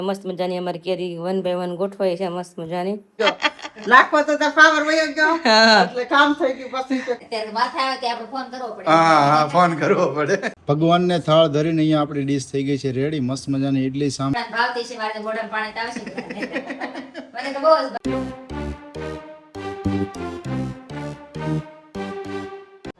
મસ્ત મજાની અમારી કેરી 1 by 1 ગોઠવાઈ છે મસ્ત મજાની. લાખો તો પાવર વયો ગયો એટલે કામ થઈ ગયું. પછી ત્યારે માથા આવે કે આપણે ફોન કરવો પડે. હા ફોન કરવો પડે. ભગવાનને થાળ ધરીને અહીંયા આપણી ડીશ થઈ ગઈ છે રેડી. મસ્ત મજાની ઇડલી સાંભાર ભાવતી છે મારે મોઢામાં પાણી તો આવશે મને તો બહુ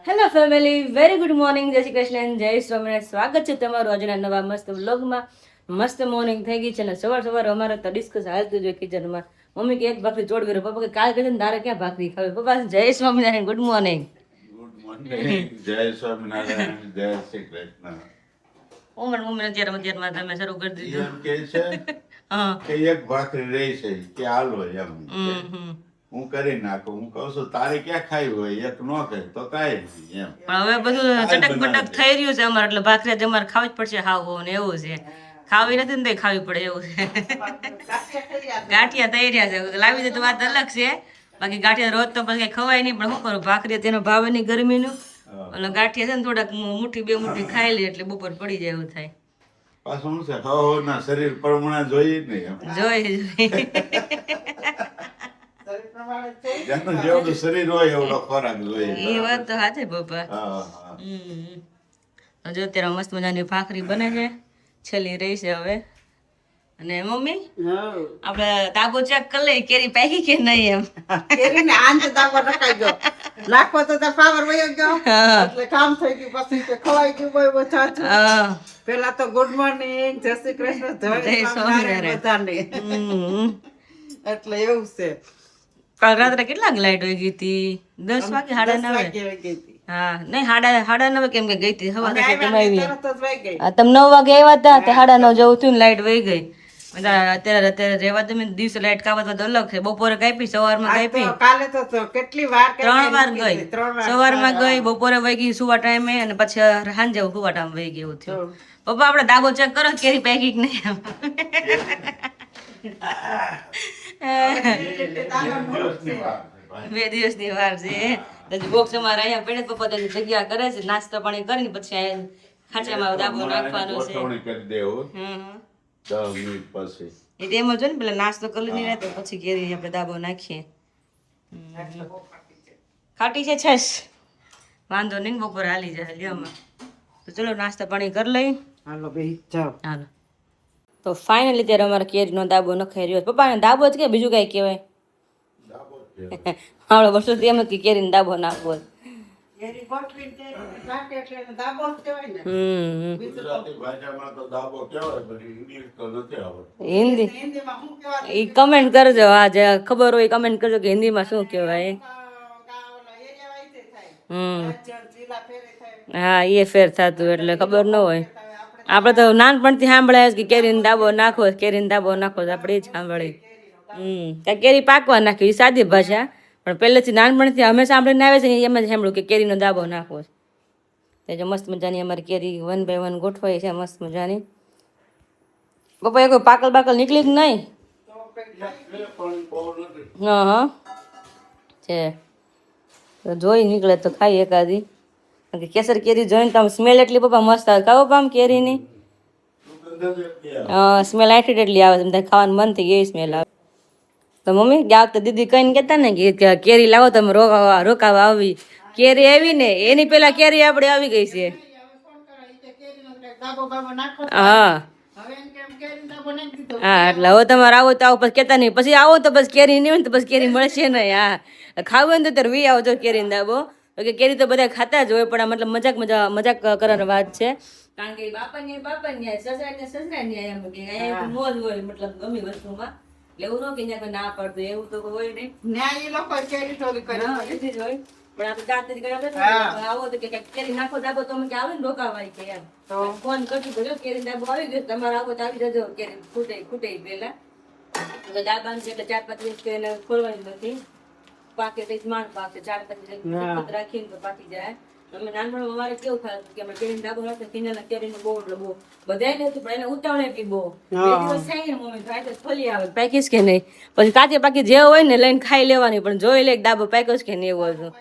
hello family, very good morning, જય શ્રી કૃષ્ણ, જય સ્વામિનારાયણ. સ્વાગત છે તમારું આજના નવા મસ્ત વ્લોગમાં. મસ્ત મોર્નિંગ થઈ ગઈ છે ને સવાર સવાર અમારે તો ડિસ્કસ હાલતું જોઈએ કિચનમાં. મમ્મી કે એક ભાખરી ચોડવી રહ્યો, પપ્પા કે કાલ કહે છે ને તારે ક્યાં ભાખરી ખાવી. પપ્પા જય Swaminarayan, good morning. Good morning, જય સ્વામિનારાયણ, જય શ્રી કૃષ્ણ. મારી મમ્મી અત્યારે તમે શરૂ કરી દીધું. એમ કે છે કે એક ભાખરી રહી છે કે હાલો એમ હું કરી નાખું. હું કહું છું તારે ક્યાં ખાવી હોય, એક નો કહે તો કાંઈ નહીં એમ. પણ હવે બધું ચટક પટક થઈ રહ્યું છે અમારે, એટલે ભાખરી અમારે ખાવી જ પડશે. હાવ હોવ ને એવું છે, ખાવી નથી ને તો ખાવી પડે એવું છે. ગાંઠિયા થઈ રહ્યા છે, લાવી દે તો વાત અલગ છે. બાકી ગાંઠિયા રોજ તો પછી ખવાય નહીં, પણ શું કરું, ભાખરી તેનો ભાવ નહીં ગરમીનું. અને ગાંઠિયા છે ને થોડાક મુઠ્ઠી બે મુઠ્ઠી ખાઈ લે એટલે બપોર પડી જાય એવું થાય. પાછું શું છે ના શરીર પ્રમાણે જોઈએ જ નહીં એમ. જોઈ જેનું જેવડું શરીર હોય એવડો ખોરાક જોઈએ. એ વાત તો સાચી પપ્પા. હજુ અત્યારે મસ્ત મજાની ભાખરી બને છે, છેલ્લી રહી છે હવે. અને મમ્મી આપણે દાબો ચેક કરી લઈએ કેરી પાકી કે નહીં એમ. કેરી ને આંત દાબો નખાઈ ગયો. લાખો તો પાવર વયો ગયો એટલે કામ થઈ ગયું. પછી તો ખવાઈ ગયું બહુ ચાચું. પેલા તો ગુડ મોર્નિંગ, જય શ્રી કૃષ્ણ, જય સ્વામિનારાયણ બધાને. એટલે એવું છે. કાલ રાત્રે કેટલાક લાઈટ વહી ગઈ હતી? 10 વાગે, 9:30. હા નહીં, 9:30 કેમ કે ગઈ હતી હવા તમે આવી. તમે 9 વાગે આવ્યા હતા તો 9:30 જેવું થયું ને લાઈટ વહી ગઈ. અત્યારે રેવા તમે દિવસે લાઈટ કાપવા તો અલગ છે. બપોરે કાપી, સવારમાં કાપી, કાલે તો કેટલી વાર 3 વાર ગઈ. સવારમાં ગઈ, બપોરે વહી ગઈ સુવા ટાઈમે, અને પછી સાંજે સુવા ટાઈમ વહી ગયું થયું. પપ્પા આપણે દાબો ચેક કરો કેરી પેકિંગ નહીં. 2 દિવસની વાર છે. બોક્સ અમારે અહીંયા પડે, પપ્પા તો જગ્યા કરે છે, નાસ્તો પાણી કરીને પછી ખાંચામાં દાબો નાખવાનો છે. કરી દેવું 10 મિનિટ પછી. એ તો એમ જ હોય ને, પેલા નાસ્તો કરી નહીં તો પછી કેરી આપણે દાબો નાખીએ. ખાટી છે છસ, વાંધો નહીં, બપોરે હાલી જાય લ્યોમાં. તો ચલો નાસ્તા પાણી કરી લઈ. હાલો બેહી જાઓ. હાલો. તો ફાઇનલી ત્યારે અમારે કેરીનો દાબો નખાઈ રહ્યો. પપ્પાને દાબો જ કે બીજું કઈ કહેવાય? હા, વર્ષોથી એમ જ કે કેરીનો દાબો નાખવો. કેરી ગોઠવીને નાખે એટલે એને દાબો જ કહેવાય ને. ગુજરાતી ભાષામાં તો દાબો કહેવાય, પણ ઇંગ્લિશ તો નથી આવડતું. હિન્દી હિન્દીમાં શું કહેવાય? એ કમેન્ટ કરજો, આ જે ખબર હોય કમેન્ટ કરજો કે હિન્દીમાં શું કહેવાય. જિલ્લા ફેરે થાય. હા, એ ફેર થતું એટલે ખબર ન હોય. આપણે તો નાનપણથી સાંભળાય કે કેરીનો દાબો નાખો, કેરીનો દાબો નાખો, આપણે એ જ સાંભળી. કેરી પાકવા નાખી, એ સાદી ભાષા, પણ પહેલેથી નાનપણથી અમે સાંભળીને આવે છે એમ જ સાંભળ્યું કે કેરીનો દાબો નાખવો છે. તે જો મસ્ત મજાની અમારી કેરી 1 by 1 ગોઠવાઈ છે મસ્ત મજાની. પપ્પા એ કોઈ પાકલ બાકલ નીકળી જ નહીં? હા છે, તો જોઈ નીકળે તો ખાઈ એકાદી. કેસર કેરી જોઈને તો સ્મેલ એટલી પપ્પા મસ્ત આવે. ખાવો પામ કેરીની સ્મેલ આઠી એટલી આવે છે, ખાવાનું મન થઈ ગઈ સ્મેલ આવે. તો મમ્મી ગયા વખતે દીદી કહીને કહેતા ને કે કેરી લાવો તમે રોકાવા આવી. કેરી આવી ને એની પેલા કેરી આપણે આવી ગઈ છે. હા હા, એટલે હવે તમારે આવો તો આવો, પછી કહેતા નહીં, પછી આવો તો પછી કેરી નહીં હોય તો પછી કેરી મળશે નહીં. હા, ખાવું હોય ને તો ત્યારે વી આવો છો કેરીનો દાબો. કે કેરી તો બધા ખાતા જ હોય, પણ આ મતલબ મજાક કરવાની વાત છે. કારણ કે બાપાની સસરાની એમ કે મોજ હોય, મતલબ ગમી વસ્તુમાં. એવું ન કે કોઈ ના પડતું એવું તો હોય નહીં. ન્યાય એ લોકો કેરી ચોરી કરે હોય, પણ આપણે જાતથી આવો તો કે કેરી નાખો દાબો તો અમે કે આવે ને રોકાવાય કે એમ. ફોન કરશું તો જો કેરી દાબો આવી ગયો, તમારે આવો તો આવી જજો. કેરી ખૂટે પેલા દાબાનું છે એટલે 4-5 દિવસ એને ખોલવાની નથી. પાકે તો માણ પાકે 4-5 દિવસ રાખીને તો પાકી જાય. અમે નાનપણમાં અમારે કેવું થાય કે અમે કેરીનો દાબો રાખીને કિનારા કેરીનો બહુ એટલે બહુ બધાય નથી, પણ એને ઉતાવળે એટલી બહુ 2 દિવસ થાય ને મમ્મી તો આજે ખોલી આવે પાકીશ કે નહીં. પછી કાચે પાકી જે હોય ને લઈને ખાઈ લેવાની, પણ જોઈ લે દાબો પાક્યો છે કે નહીં એવું હતું.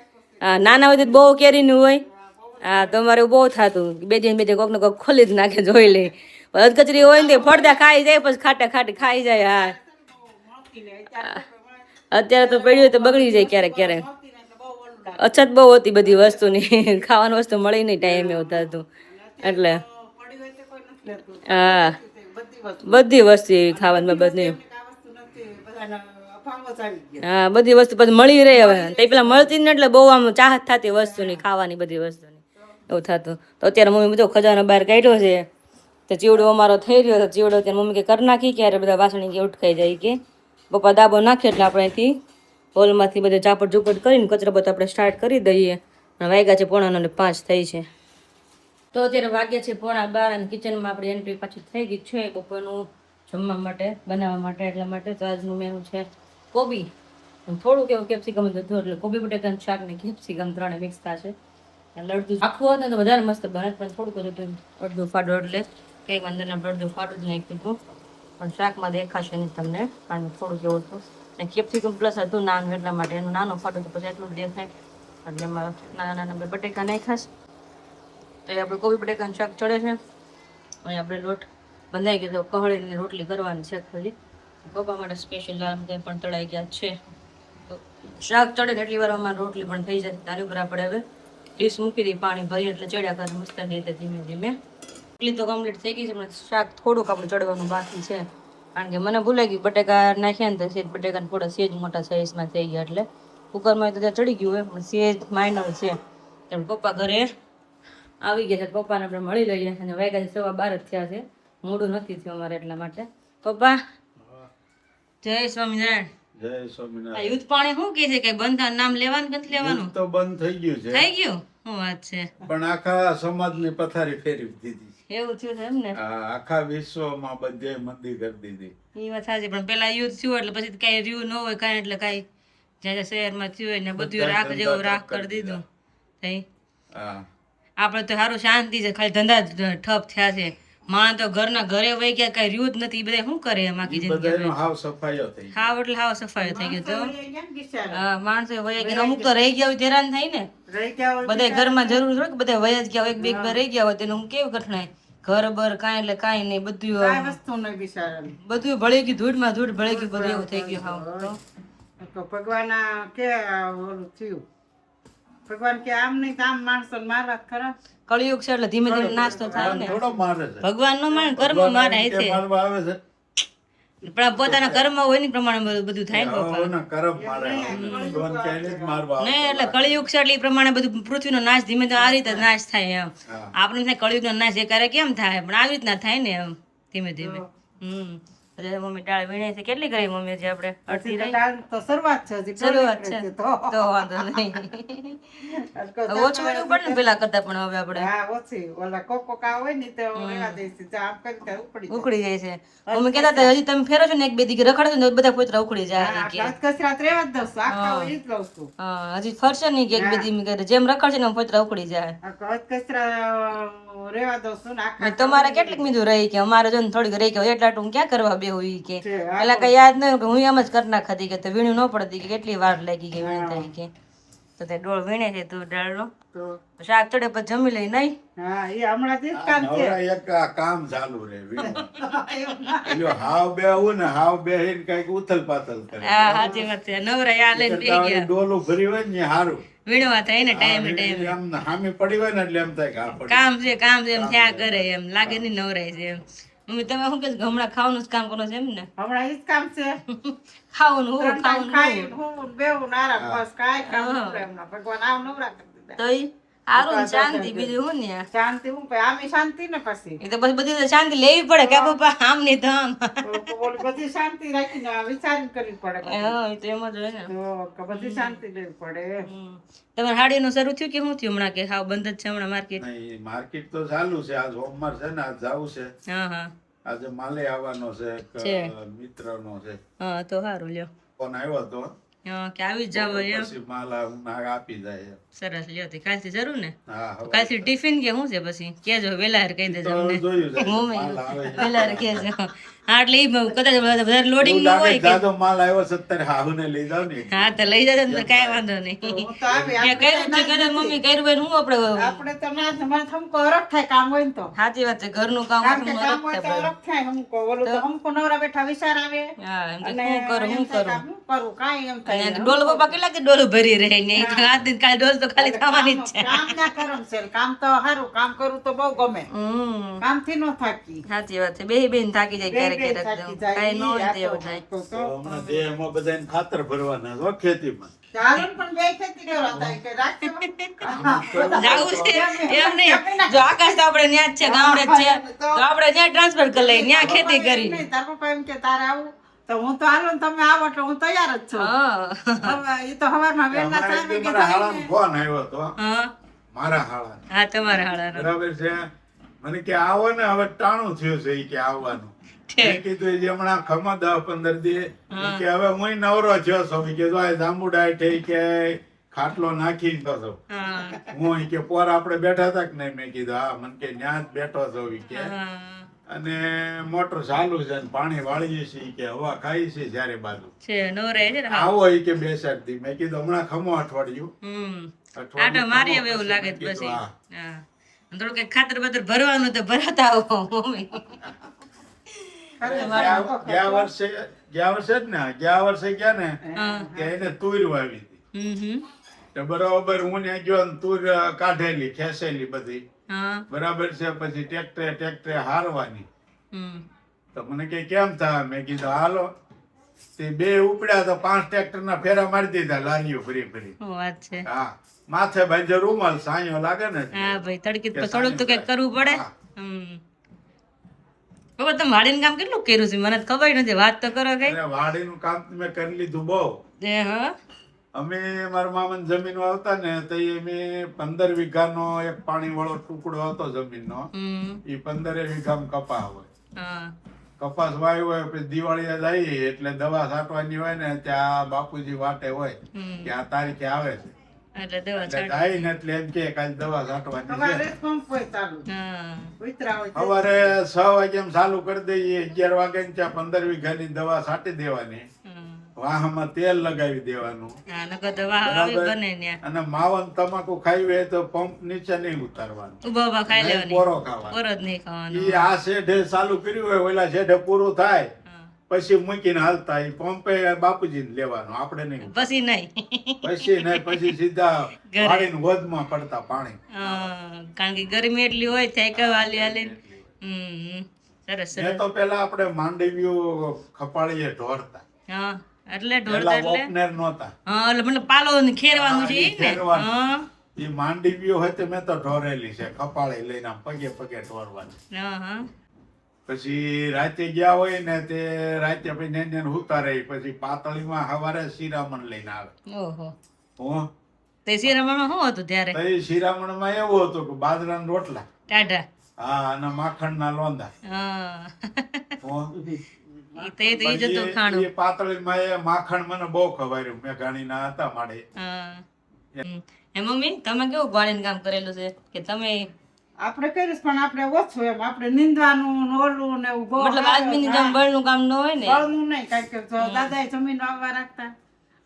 હા, નાના હોય તો બહુ કેરીનું હોય. હા, તમારે બહુ થતું 2 દિન કોક ને કોક ખોલી જ નાખે જોઈ લે. કચરી હોય ને તે ફળદા ખાઈ જાય પછી ખાટી ખાઈ જાય. હા અત્યારે તો પડ્યું હોય તો બગડી જાય ક્યારેક ક્યારેક. અછત બહુ હતી બધી વસ્તુની, ખાવાની વસ્તુ મળી નહીં ટાઈમ એવું થતું એટલે. હા બધી વસ્તુ એવી ખાવાની બધી. હા બધી વસ્તુ પછી મળી રહે હવે, તે પેલા મળતી ને એટલે બહુ આમ ચાહત થતી વસ્તુની, ખાવાની બધી વસ્તુની એવું થતું. તો અત્યારે મમ્મી બધો ખજાનો બહાર કાઢ્યો છે, તો ચીવડો અમારો થઈ રહ્યો. તો ચીવડો ત્યારે મમ્મી કે કરી નાખી, ક્યારે બધા વાસણી કે ઉઠકાઈ જાય કે પપ્પા દાબો નાખે એટલે આપણે અહીંથી હોલમાંથી બધે ચાપડ ઝુપડ કરીને કચરો બધો આપણે સ્ટાર્ટ કરી દઈએ. અને વાગ્યા છે 4:05 થઈ છે. તો અત્યારે વાગ્યા છે 11:30 અને કિચનમાં આપણી એન્ટ્રી પાછી થઈ ગઈ છે બપોરનું જમવા માટે બનાવવા માટે. એટલા માટે તો આજનું મેનુ છે કોબી, થોડુંક એવું કેપ્સિકમ હતું એટલે કોબી બટેકાનું શાક ને કેપ્સિકમ ત્રણે મિક્સ થશે. લડતું આખું હોત ને તો વધારે મસ્ત બને, પણ થોડુંક જ હતું અડધું ફાડું એટલે કંઈક અંદરના અડધું ફાડું જ નાખ્યું હતું, પણ શાકમાં દેખાશે નહીં તમને કારણ કે થોડુંક એવું હતું. અને કેપ્સિકમ પ્લસ હતું નાનું એટલા માટે એનું નાનું ફાટું તો પછી એટલું જ દેખાય. એટલે એમાં નાના નાના બટેકા નાખ્યા તો એ આપણે કોબી બટેકાનું શાક ચડે છે. અને આપણે લોટ બંધાઈ ગયો તો કહળીની રોટલી કરવાની છે ખાલી. પપ્પા માટે સ્પેશિયલ લાલ કંઈ પણ તળાઈ ગયા છે. તો શાક ચડે એટલી વાર અમારે રોટલી પણ થઈ જાય. તારી ઉપર આપણે હવે ડીશ મૂકી દઈએ, પાણી ભરી એટલે ચડ્યા કરે મસ્ત રીતે ધીમે ધીમે. રોટલી તો કમ્પ્લીટ થઈ ગઈ છે, પણ શાક થોડુંક આપણે ચડવાનું બાકી છે કારણ કે મને ભૂલાઈ ગયું બટેકા નાખ્યા ને તો સેજ બટેકા થોડા સેજ મોટા સાઈઝમાં થઈ ગયા એટલે કુકરમાં તો ત્યાં ચડી ગયું હોય પણ સેજ માઇનર છે. એમ પપ્પા ઘરે આવી ગયા છે, પપ્પાને આપણે મળી લઈએ. અને વાગ્યા છે 12:15 જ થયા છે, મોડું નથી થયું અમારે એટલા માટે. પપ્પા જય સ્વામિનારાયણ. જય સ્વામિનારાયણ. આ યુદ્ધ પાણી શું કહે છે કે બંધ નામ લેવાનું નથી લેવાનું? તો બંધ થઈ ગયું છે. થઈ ગયું? શું વાત છે? પણ આખા સમાજની પથારી ફેરવી દીધી. એવું થયું છે એમ ને? આખા વિશ્વમાં બધે મંદી કરી દીધી. એ વાત સાચી, પણ પેલા યુદ્ધ થયું એટલે પછી કઈ રહ્યું ન હોય કાંઈ, એટલે કાંઈ જ્યાં શહેરમાં થયું હોય ને બધું રાખ જેવું રાખ કરી દીધું. થઈ આપણે તો સારું શાંતિ છે, ખાલી ધંધા ઠપ થયા છે. માણસ તો ઘરના ઘરે વહી ગયા, કઈ રહ્યું જ નથી. બધા શું કરે એમ આખી જિંદગી? હાવ સફાઈઓ થઈ. હાવ એટલે હાવ સફાઈ થઈ ગયો તો હા માણસો વહી ગયા. અમુક તો રહી ગયા હોય હેરાન થાય ને, બધા ઘરમાં જરૂર હોય કે બધા વહી જ ગયા હોય, એક બે રહી ગયા હોય તેનું કેવું કઠણાય. ઘર બર કાંઈ એટલે કાંઈ નહીં, બધું બધું ભળી ગયું, ધૂળમાં ધૂળ ભળી ગયું, બધું એવું થઈ ગયું. હાવ ભગવાન કે ઓલું થયું, ભગવાન કે આમ નહીં આમ માણસો મારવા ખરા. કળિયુગ છે એટલે ધીમે ધીમે નાસ્તો થાય ને. થોડો મારે છે ભગવાન નો માને કર્મ મારે છે, મારવા આવે છે પણ પોતાના કર્મ હોય ને પ્રમાણે બધું થાય ને પપ્પા. ઓના કરમ મારે ભગવાન ક્યાંય જ મારવા નહીં એટલે કળિયુગ છે એટલે એ પ્રમાણે બધું પૃથ્વીનો નાશ ધીમે ધીમે આ રીતે નાશ થાય એમ. આપણે થાય કળિયુગનો નાશ એ કરે કેમ થાય, પણ આવી રીતના થાય ને એમ ધીમે ધીમે. મમ્મી દાળ વીણે છે, કેટલી કરી મમ્મી? જે આપણે અડધી રહી તો શરૂઆત છે, હજી શરૂઆત છે તો વાંધો નહીં. ઓછું વેણવું પડે ને પેલા કરતા, પણ હવે આપણે હા ઓછી ઓલા કોકા હોય ને તો રેવા દઈશું, તો આમ કરી ઉખડી જાય છે. મમ્મી કહેતા હતા હજી તમે ફેરો છો ને એક બે દીકરી રખડશો ને બધા પોતરા ઉખડી જાય કે કસરાત રેવા જ દઉં છું, આખા હોય જ લઉં છું. હા હજી ફરશે નહીં કે એક બે દીકરી જેમ રખડશે ને પોતરા ઉખડી જાય. કચરા રેવા દઉં છું ને આખા. તમારે કેટલીક મીધું રહી કે અમારે જો થોડીક રહી કે એટલા હું ક્યાં કરવા બે હોય કે પેલા કઈ યાદ ન કે હું એમ જ કરી નાખતી કે તો વીણું ન પડતી કે કેટલી વાર લાગી કે વીણ થાય કે તો તે ડોળ વીણે છે તું દાળનો શાક ચડે પછી જમી લઈ નહીં. હા એ હમણાં જ કામ છે. એક આ કામ ચાલુ રહે એટલે હાવ બે આવું ને હાવ બે હિન કઈક ઉથલ પાથલ કરે. હા સાચી વાત છે. નવરા આ લઈને બેહી ગયા ડોલું ભરી હોય ને હારું વીણવા થાય ને ટાઈમે ટાઈમે એમ હામી પડી હોય ને એટલે એમ થાય કે આ પડી. કામ છે એમ થયા કરે એમ લાગે નહીં નવરાય છે એમ. મમ્મી તમે શું કે હમણાં ખાવાનું જ કામ કરો છો એમ ને? હમણાં એ જ કામ છે, ખાવાનું હું ખાઈ હું બેવું આરામ બસ કાંઈ કામ ન કરે હમણાં. ભગવાન આવ નવરા કરી દીધા તો સારું શાંતિ બીજું હું ને શાંતિ હું આમે શાંતિ ને પછી એ તો પછી બધી તો શાંતિ લેવી પડે કે પપ્પા આમ નહીં તો આમ બધી શાંતિ રાખીને વિચાર કરવી પડે. હા એ તો એમ જ હોય ને, તો બધી શાંતિ લેવી પડે. તમારે હાડીનું શરૂ થયું કે શું થયું હમણાં કે હાવ બંધ જ છે હમણાં માર્કેટ? નહીં માર્કેટ તો ચાલુ છે, આજ સોમવાર છે ને આજ જવું છે. હા હા આજે માલે આવવાનો છે મિત્રનો છે. હા તો સારું લ્યો ફોન આવ્યો હતો કે આવી જ જાવ એમ. પછી માલ આપી જાય. સરસ લ્યો તે કાલથી જરૂર ને? હા કાલથી ટિફિન કે શું છે પછી કેજો વેલા કહી દેજો અમને. જોયું છે મમ્મી વેલા કહેજો હા એટલે ઈ કદાચ વધારે લોડિંગ એવું નું લાગે હોય કે જાજો માલ આવ્યો 70 હાહુને લઈ જાવ ને હા તો લઈ જજો ને તો કાંઈ વાંધો નહીં હું તો આવી મેં કર્યું છે કદાચ મમ્મી કર્યું હોય ને હું આપણે આપણે તો ના મને થમકો અરગ થાય કામ હોય ને તો સાચી વાત છે ઘરનું કામ કારણ કે આપણું કામ હોય તો મરદ અરગ થાય હમકો ઓલું તો હમકો નવરા બેઠા વિચાર આવે હા એમ તો અને શું કરું એમ હું થાય કરું કે હું કરું કાંઈ એમ થાય અને ડોલ પપ્પા કેટલા કે ડોલું ભરી રહે ને આ દિન કાલ ડોલ તો ખાલી થવાની જ છે કામ ના કરમ છે કામ તો સારું કામ કરવું તો બહુ ગમે કામથી ન થાકી સાચી વાત છે બે બેન થાકી જાય ક્યારેક બે ક્યારેક થાકી તો. જાય. કાંઈ ન હોય આ તો તો એવું થાય તો હમણાં દેહમાં બધાને ખાતર ભરવાના છો ખેતીમાં ચાલો ને પણ બે ખેતી કરવા થાય કે રાખજો. જાવું છે એમ નહીં જો આકાશ તો આપણે ન્યા જ છે ગામડે જ છે તો આપણે ત્યાં ટ્રાન્સફર કરી લઈએ ન્યા ખેતી કરી નહીં, તારા પપ્પા એમ કે તારે આવું તો હું તો હાલો ને તમે આવો એટલે હું તૈયાર જ છું હા હવે ઈ તો હવારમાં વહેલા હમણાં એક ચાર દી વાગે મારા જાય હાળાનો ને. ફોન આવ્યો હતો હા મારા હાળાનો. હા તમારા હાડાનો બરાબર છે મને કે આવો ને હવે ટાણું થયું છે ઈ કે આવવાનું મેં કીધું ઈ જે હમણાં ખમા 10-15 દી ઈ કે હવે હું નવરો થયો છું ઈ કે જો આ જાંબુડા હેઠે ઈ કે ખાટલો નાખીને તો છો હા હું ઈ કે પોર આપણે બેઠા હતા કે નહીં મેં કીધું હા મને કે ન્યા જ બેઠો છો ઈ કે હા અને મોટર ચાલુ છે ને પાણી વાળીએ છીએ ઈ કે હવા ખાઈ છે જ્યારે બાજુ છે નો રહે છે ને હા આવો ઈ કે 2-4 દી મેં કીધું હમણાં ખમો અઠવાડિયું આટો મારી હવે એવું લાગે છે પછી હા. હા થોડું કઈ ખાતર બાતર ભરવાનું તો ભરાતા આવો મમ્મી ગયા વર્ષે જ ને ગયા વર્ષે ગયા ને કે એને તુર વાવી હતી તો બરોબર હું ને ગયો ને તુર કાઢેલી ખેસેલી બધી હા બરાબર છે પછી ટ્રેક્ટરે હારવાની તો મને કે કેમ થાય મેં કીધું હાલો તે બે ઉપડ્યા તો 5 ટ્રેક્ટરના ફેરા મારી દીધા લારીઓ ફરી ફરી શું વાત છે હા માથે બાંધ્યો રૂમાલ સાયો લાગે ને હા ભાઈ તડકી તો થોડુંક તો કઈક કરવું પડે હા. બાબા તમે વાડીનું કામ કેટલું કર્યું છે મને તો ખબર નથી વાત તો કરો કઈ અને વાડીનું કામ મેં કરી લીધું બહુ હા અમે મારા મામાની જમીન આવતા ને તો અમે 15 વીઘાનો એક પાણી વાળો ટુકડો હતો જમીનનો એ 15 વીઘામાં કપા હોય હા કપાસ વાવ્યો હોય પછી દિવાળી જઈએ એટલે દવા છાંટવાની હોય ને ત્યાં બાપુજી વાટે હોય કે આ તારીખે આવે છે એટલે દવા એટલે જાય ને એટલે એમ કે કાલે દવા છાંટવાની તમારે છે પંપ હોય ચાલુ હા ઉતરા હોય તો. સવારે 6 વાગ્યામાં ચાલુ કરી દઈએ 11 વાગે ને ત્યાં 15 વીઘાની દવા છાંટી દેવાની વાહમાં તેલ લગાવી દેવાનું હા નકર દવા આવી બને ન્યા અને માવન તમાકુ ખાવી હોય તો પંપ નીચે નહીં ઉતારવાનું ઉભા ઉભા ખાઈ નહીં લેવાની પોરો ખાવાનો ઓર જ નહીં ખાવાનું ઈ આ શેઢે ચાલુ કર્યું હોય ઓલા શેઢે પૂરું થાય પછી મૂકીને હાલતા ઈ પંપે બાપુજીને લેવાનું આપણે નહીં પછી નહીં પછી નહીં પછી સીધા વાડીને વધમાં પડતા પાણી કારણ કે ગરમી એટલી હોય થાય કે હાલી હાલી સરસ મેં સરસ તો પેલા આપણે માંડવીઓ ખપાળીએ ઢોરતા હા એટલે ઢોળતા પેલા એટલે ઓપનર નહોતા હા એટલે મતલબ પાલો ખેરવાનું છે ઈ ને ખેરવાનું. હા ઈ માંડવીઓ હોય તો મેં તો ઢોરેલી છે ખપાળી લઈને આમ પગે પગે ઢોરવાની હા હા પછી રાતે ગયા હોય ને તે રાતે પછી ને ઉતારે પછી પાતળીમાં સવારે શિરામણ લઈને આવે ઓહો હું તે શિરામણમાં શું હતું ત્યારે તો એ શિરામણમાં એવું હતું કે બાજરાના રોટલા ટાઢા હા અને માખણના લોંદા હા હું ઈ તો ઈ જ હતું ખાણું એ પાતળીમાં એ માખણ મને બહુ ખવાયું મેઘાણીના હતા માડે હા એ મમ્મી તમે કેવું ગાડીનું કામ કરેલું છે કે તમે આપણે કરીશ પણ આપણે ઓછું એમ આપણે નીંદવાનું ને ઓલું ને એવું બહુ મતલબ આદમીની જેમ બળનું કામ ન હોય ને બળનું નહીં કારણ કે જો દાદાએ જમીન વાવવા રાખતા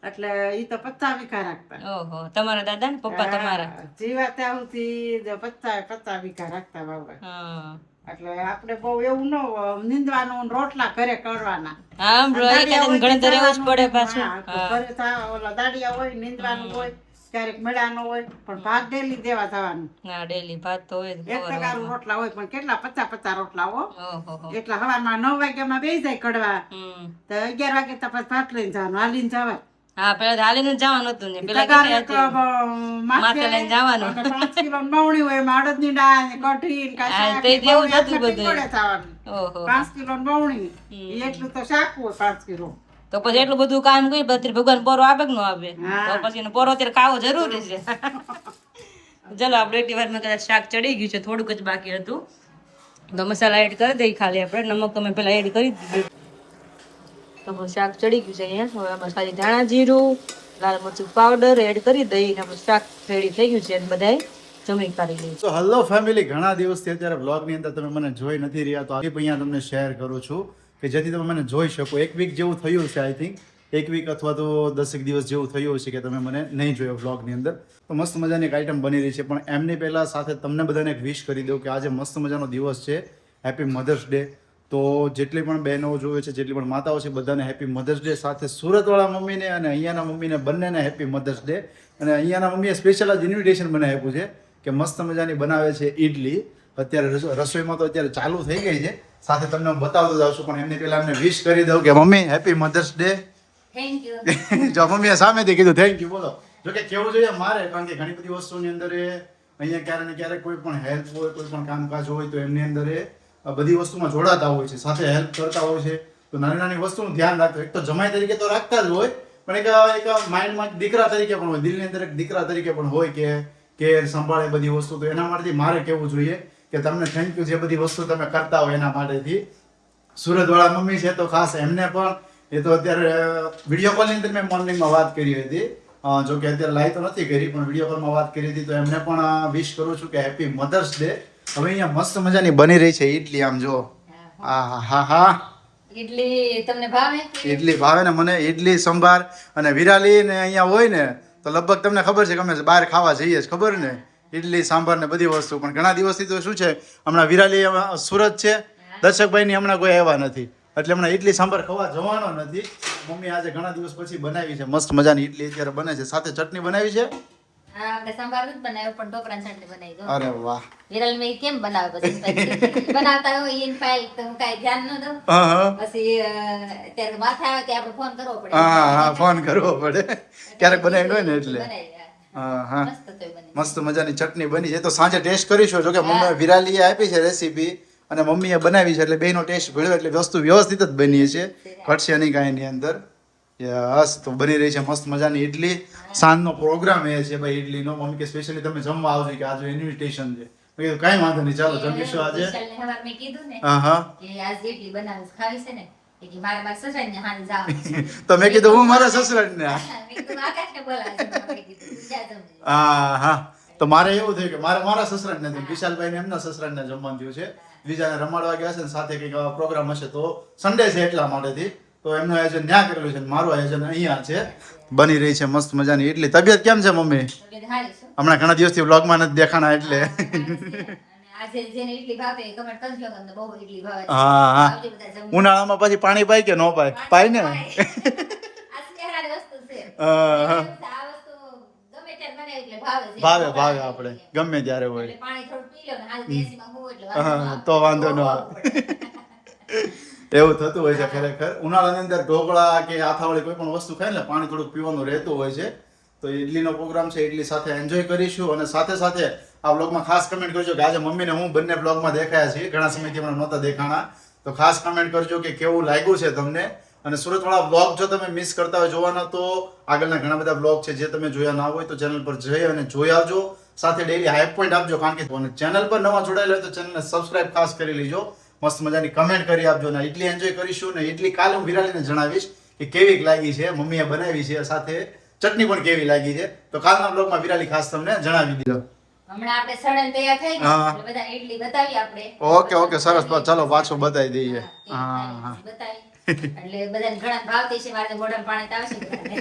એટલે ઈ તો 50 વીઘા રાખતા ઓહો તમારા દાદા ને પપ્પા તમારા જીવા ત્યાં સુધી 50 વીઘા રાખતા વાવવા હા એટલે આપણે બહુ એવું ન નીંદવાનું ને રોટલા ઘરે કરવાના આમ ગણતર રહેવું જ પડે પાછું હા, ઘરે ઓલા દાડિયા હોય નીંદવાનું હોય ક્યારેક મેળાનો હોય પણ ભાત ડેલી દેવા જવાનું હા ડેલી ભાત તો હોય જ 1 રોટલા હોય પણ કેટલા 50 રોટલા હો ઓહો એટલા સવારમાં 9 વાગ્યામાં બેસી જાય કડવા તો 11 વાગે તો પછી ભાત લઈને જવાનું હાલીને જવાય હા પેલા તો હાલીને જવાનું હતું ને પેલા કેટલી હતી માથે લઈને જવાનું 5 કિલો મવણી હોય એમાં અડદની દાળ ને કઢી ને કાંઈ હા, શાક તે ને એવું જ મવણી હતું આટલે બધું. ટીંગોળે જવાનું. ઓહો 5 કિલો મવણી એટલું તો શાક હોય 5 કિલો તો પછી એટલું બધું કામ કર્યું પછી ભગવાન પોરો આપે કે ન આપે તો પછી એનો પોરો અત્યારે ખાવો જરૂરી છે ચલો આપણે એટલી વારમાં કદાચ શાક ચડી ગયું છે થોડુંક જ બાકી હતું તો મસાલા એડ કરી દઈએ ખાલી આપણે નમક તમે પેલા એડ કરી દીધું તો હવે શાક ચડી ગયું છે અહીંયા હવે આમાં ખાલી ધાણા જીરું લાલ મરચું પાવડર એડ કરી દઈએ આપણે શાક રેડી થઈ ગયું છે બધાય જમી કરી લઈએ તો હલો ફેમિલી ઘણા દિવસથી અત્યારે વ્લોગની અંદર તમે મને જોઈ નથી રહ્યા તો આજે અહીંયા તમને શેર કરું છું કે જેથી તમે મને જોઈ શકો. 1 વીક જેવું થયું છે આઈ થિંક, 1 વીક અથવા તો 10 દિવસ જેવું થયું છે કે તમે મને નહીં જોયો વ્લોગની અંદર. તો મસ્ત મજાની એક આઈટમ બની રહી છે, પણ એમની પહેલાં સાથે તમને બધાને એક વિશ કરી દઉં કે આજે મસ્ત મજાનો દિવસ છે, હેપી મધર્સ ડે. તો જેટલી પણ બહેનો જોવે છે, જેટલી પણ માતાઓ છે, બધાને હેપી મધર્સ ડે. સાથે સુરતવાળા મમ્મીને અને અહીંયાના મમ્મીને બંનેને હેપી મધર્સ ડે. અને અહીંયાના મમ્મીએ સ્પેશિયલ આજ ઇન્વિટેશન મને આપ્યું છે કે મસ્ત મજાની બનાવે છે ઇડલી. અત્યારે રસોઈમાં તો અત્યારે ચાલુ થઈ ગઈ છે, સાથે તમને હું બતાવતો જાઉં છું, પણ એમની પહેલા એમને વિશ કરી દઉં કે mummy happy mother's day. Thank you. જો મમ્મીએ સામેથી કીધું થેન્ક યુ બોલો. જો કે કેવું જોઈએ મારે, કારણ કે ઘણી બધી વસ્તુની અંદર અહીંયા ક્યારેક ને ક્યારેક કોઈ પણ હેલ્પ હોય, કોઈ પણ કામકાજ હોય તો એમની અંદર બધી વસ્તુમાં જોડાતા હોય છે, સાથે હેલ્પ કરતા હોય છે. તો નાની નાની વસ્તુનું ધ્યાન રાખતો, એક તો જમાઈ તરીકે તો રાખતા જ હોય, પણ એક માઇન્ડમાં દીકરા તરીકે પણ હોય, દિલની અંદર એક દીકરા તરીકે પણ હોય કે કેર સંભાળે બધી વસ્તુ. તો એના માટેથી મારે કેવું જોઈએ કે તમને થેન્ક યુ, જે બધી વસ્તુ તમે કરતા હોય એના માટેથી. સુરતવાળા મમ્મી છે તો ખાસ એમને પણ, એ તો અત્યારે વિડીયો કોલની અંદર મેં મોર્નિંગમાં વાત કરી હતી, જો કે અત્યારે લાઈવ તો નથી કરી, પણ વિડીયો કોલમાં વાત કરી હતી. તો એમને પણ વિશ કરું છું કે હેપી મધર્સ ડે. હવે અહીંયા મસ્ત મજાની બની રહી છે ઇડલી, આમ જો. હા હા હા, ઇડલી તમને ભાવે? ઇડલી ભાવે ને મને. ઇડલી સંભાર અને વિરાલી ને અહીંયા હોય ને તો લગભગ તમને ખબર છે કે અમે બહાર ખાવા જઈએ જ, ખબર ને, ઇડલી સાંભાર ને બધી વસ્તુ. પણ ઘણા દિવસથી તો શું છે, હમણાં વિરાલી સુરત છે, દર્શકભાઈની હમણાં કોઈ આવ્યા નથી, એટલે હમણાં ઇડલી સાંભાર ખાવા જવાનો નથી. મમ્મી આજે ઘણા દિવસ પછી બનાવી છે મસ્ત મજાની ઇડલી, અત્યારે બને છે. સાથે ચટણી બનાવી છે. હા, આપણે સંભાર નથી બનાવ્યો, પણ ઢોકળાની ચટણી બનાવી દો. અરે વાહ. વિરલ મેં કેમ બનાવે પછી બનાવતા હોય ઈન ફાઇલ તો હું કાંઈ ધ્યાન ન દઉં. હા હા પછી અત્યારે માથે આવે કે આપણે ફોન કરવો પડે. હા હા, ફોન કરવો પડે ક્યારેક બનાવી હોય ને એટલે. બનાવી, હા હા, મસ્ત તો બને. મસ્ત મજાની ચટણી બની છે. તો સાંજે ટેસ્ટ કરીશું. જો કે મમ્મી વિરાલીએ આપી છે રેસીપી અને મમ્મીએ બનાવી છે, એટલે બેનો ટેસ્ટ ભેળ્યો, એટલે વસ્તુ વ્યવસ્થિત જ બની છે, ઘટશે નહીં કાંઈ એની અંદર. યસ, તો બની રહી છે મસ્ત મજાની ઇડલી. સાંજનો પ્રોગ્રામ એ છે ભાઈ ઇડલીનો. મમ્મી કે સ્પેશિયલી તમે જમવા આવજો, કે આજે ઇન્વિટેશન છે. મેં કીધું કાંઈ વાંધો નહીં, ચાલો જમીશું આજે. વિશાલને સવારે મેં કીધું ને હા હા, કે આજ ઇડલી બનાવીશ, ખાવી છે ને, એ કે મારા સસરાને હાંજે જવાનું છે. તો મેં કીધું હું મારા સસરાને. મેં કીધું આકાશને બોલાવજો. મેં કીધું તું જા જમજે. હા હા, તો મારે એવું થયું કે મારા સસરાને નથી, વિશાલભાઈને એમના સસરાને જમવાનું થયું છે. બીજાને રમાડવા ગયા છે ને સાથે કંઈક પ્રોગ્રામ હશે, તો સન્ડે છે એટલા માટેથી તો એમનું આયોજન ત્યાં કરેલું છે, મારું આયોજન અહીંયા છે. બની રહી છે મસ્ત મજાની ઇડલી. તબિયત કેમ છે મમ્મી? એટલે હારી છે. હમણાં ઘણા દિવસથી વ્લોગમાં નથી દેખાણા એટલે. અને આજે જેને ઇડલી ભાવે એ કમેન્ટ કરજો કે અમને બહુ ઇડલી ભાવે છે. હા હા, આવજો બધા જમવા. ઉનાળામાં પછી પાણી પાય કે ન પાય? પાય ને. આ સ્નેહાની વસ્તુ છે. હા. આ વસ્તુ ગમે ત્યારે બને એટલે ભાવે છે. ભાવે આપણે ગમે ત્યારે હોય. એટલે પાણી થોડું પી લો ને હાલ દેશીમાં હું એટલે હા, તો વાંધો ન આવે. એવું થતું હોય છે ખરેખર. ઉનાળાની અંદર ઢોકળા કે આથાવાળી કોઈ પણ વસ્તુ ખાય ને પાણી થોડુંક પીવાનું રહેતું હોય છે. તો ઇડલીનો પ્રોગ્રામ છે, ઇડલી સાથે એન્જોય કરીશું. અને સાથે સાથે આ વ્લોગમાં ખાસ કમેન્ટ કરજો કે આજે મમ્મીને હું બંને વ્લોગમાં દેખાયા છીએ, ઘણા સમયથી હમણાં નહોતા દેખાણા. તો ખાસ કમેન્ટ કરજો કે કેવું લાગ્યું છે તમને. અને સુરતવાળા વ્લોગ જો તમે મિસ કરતા હોય જોવાના, તો આગળના ઘણા બધા વ્લોગ છે જે તમે જોયા ના હોય તો ચેનલ પર જઈ અને જોઈ આવજો. સાથે ડેઈલી હાઈપ પોઈન્ટ આપજો, કારણ કે ચેનલ પર નવા જોડાયેલા હોય તો ચેનલને સબસ્ક્રાઇબ ખાસ કરી લેજો. મસ્ત મજાની કમેન્ટ કરી આપજો. ને ઇડલી એન્જોય કરીશું. ને ઇડલી કાલે હું વિરાલીને જણાવીશ કે કેવી લાગી છે, મમ્મીએ બનાવી છે, સાથે ચટણી પણ કેવી લાગી છે. તો કાલના બ્લોગમાં વિરાલી ખાસ તમને જણાવી દીધો. હમણાં આપણે સડન તૈયાર થઈ હા. ગયા એટલે બધા ઇડલી બતાવી આપણે. ઓકે ઓકે, સરસ. ચાલો પાછું બતાવી દઈએ. હા, હા બતાવી. એટલે બધાને ઘણા ભાવતી છે. મારે તો મોઢામાં પાણી તો આવશે બધાને.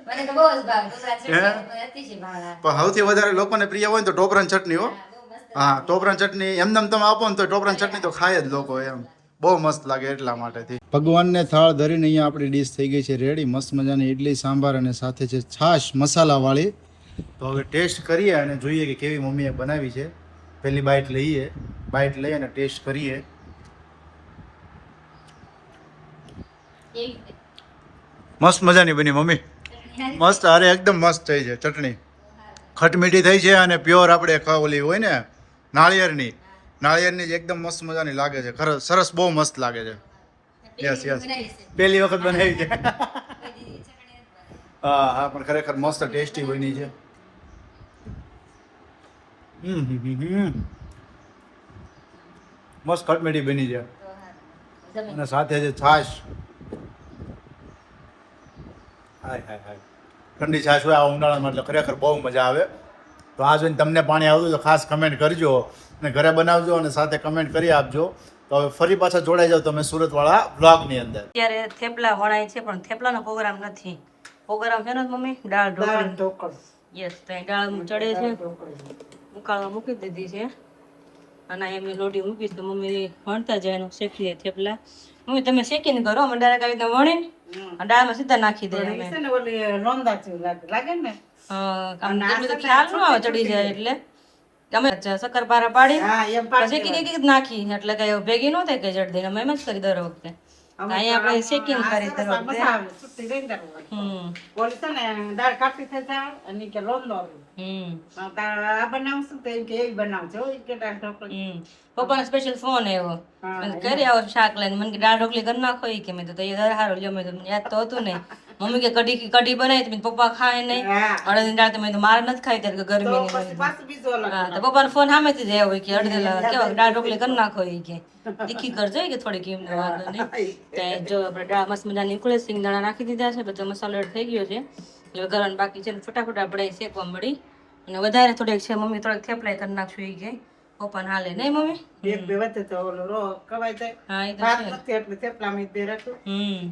મને તો બહુ જ ભાવે. ઢોકળા ચટણી અતિશય ભાવે. પણ સૌથી વધારે લોકોને પ્રિય હોય ને તો ટોપરાની ચટણી હો. હા, બહુ મસ્ત. હા, ટોપરાની ચટણી એમને તમે આપો ને તો ટોપરાની ચટણી તો ખાય જ લોકો, એમ બહુ મસ્ત લાગે એટલા માટેથી. ભગવાનને થાળ ધરીને અહીંયા આપણી ડીશ થઈ ગઈ છે રેડી. મસ્ત મજાની ઇડલી સાંભાર અને સાથે છે છાશ મસાલાવાળી. તો હવે ટેસ્ટ કરીએ અને જોઈએ કે કેવી મમ્મીએ બનાવી છે. પહેલી બાઈટ લઈએ, બાઈટ લઈ અને ટેસ્ટ કરીએ. કેવી? મસ્ત મજાની બની મમ્મી, મસ્ત. અરે એકદમ મસ્ત થઈ છે ચટણી, ખટમીઠી થઈ છે અને પ્યોર આપણે ઓલી હોય ને નાળિયેરની જ એકદમ મસ્ત મજાની લાગે છે. સરસ, બહુ મસ્ત લાગે છે. યસ યસ, પહેલી વખત બનાવી છે. હા હા, પણ ખરેખર મસ્ત ટેસ્ટી બની છે. મસ્ત ખટમીઠી બની છે અને સાથે છે છાશ. હાય હાય હાય, ઠંડી છાશ હોય આ ઉનાળામાં એટલે ખરેખર બહુ મજા આવે. તો આ જોઈને તમને પાણી આવતું તો ખાસ કમેન્ટ કરજો અને ઘરે બનાવજો અને સાથે કમેન્ટ કરી આપજો. તો તો હવે ફરી પાછા જોડાઈ જાવ તમે સુરતવાળા બ્લોગની અંદર. અત્યારે થેપલા વણાય છે પણ થેપલાનો પ્રોગ્રામ નથી. પ્રોગ્રામ છે ને મમ્મી દાળ ઢોકળી. યસ, તો અહીં દાળ ચડે છે, ઉકાળવા મૂકી દીધી છે અને એમની લોટી મૂકી તો મમ્મી વણતા જાય એનું શેકીએ થેપલા. મમ્મી તમે શેકીને કરો, અમે ડાયરેક્ટ આવી રીતે વણીને દાળમાં સીધા નાખી દઈએ અમે. છે ને ઓલી લોંદા જેવું લાગે ને. આમ તમને તો ખ્યાલ ન આવે ચડી જાય એટલે અમે શક્કરપારા પાડી હા એમ પછી એક નાખી એટલે કઈ ભેગી ન થાય કઈ જડદી. અમે એમ જ કરી દર વખતે. અહીંયા આપણે શેકીને કરી દર વખતે. મજા આવે છૂટી રહી ને. ઓલી છે ને દાળ કાપી થઈ જાય અને કે લોંદો આવે. આ બનાવશું તો એમ કે એ બનાવજો એ કે દાળ ઢોકળી. પપ્પાનો સ્પેશિયલ ફોન આવ્યો, મને કરી આવો શાક લઈને. મને કે દાળ ઢોકળી કરી નાખો ઈ કે. મેં તો તૈયાર હારો લ્યો. મેં તો યાદ તો હતું નહીં. મમ્મી કે કઢી બનાવી તો પપ્પા ખાય નહીં. અડધી દાળ તો મેં તો મારે નથી ખાઈ ત્યારે ગરમી. પાછું બીજો અલગ. હા, તો પપ્પાનો ફોન સામેથી જ આવ્યો કે અડધી કેવા દાળ ઢોકળી કરી નાખો ઈ કે. તીખી કરજો કે થોડીક એમ વાંધો નહીં. ત્યાં જો આપણે દાળ મસ્ત મજાની ઉકળે સિંગદાણા નાખી દીધા છે, બધો મસાલો એડ થઈ ગયો છે. એટલે કરવાનું બાકી છે ને ફટાફટ આપણે શેકવા મળી. અને વધારે થોડીક છે મમ્મી થોડીક થેપલાય કરી નાખશું ઈ કે. પપ્પાને હાલે નહીં મમ્મી? એક બે વધે તો ઓલો રો કવાઈ જાય. હા એ તો ભાત છે. નથી એટલે થેપલામાં બે રાખું.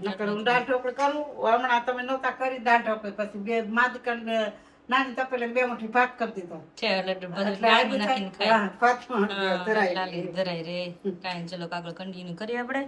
નકર હું દાળ ઢોકળી કરું. હમણાં તમે નહોતા કરી દાળ ઢોકળી પછી બે માદકંડ નાની તપેલે બે મુઠ્ઠી ભાત કરી દીધો. છે એટલે બધું દાળ નાખીને ખાય. હા, ભાતમાં ધરાય. લાલી ધરાય રે. કાંઈ ચલો આગળ કન્ટિન્યુ કરીએ આપણે.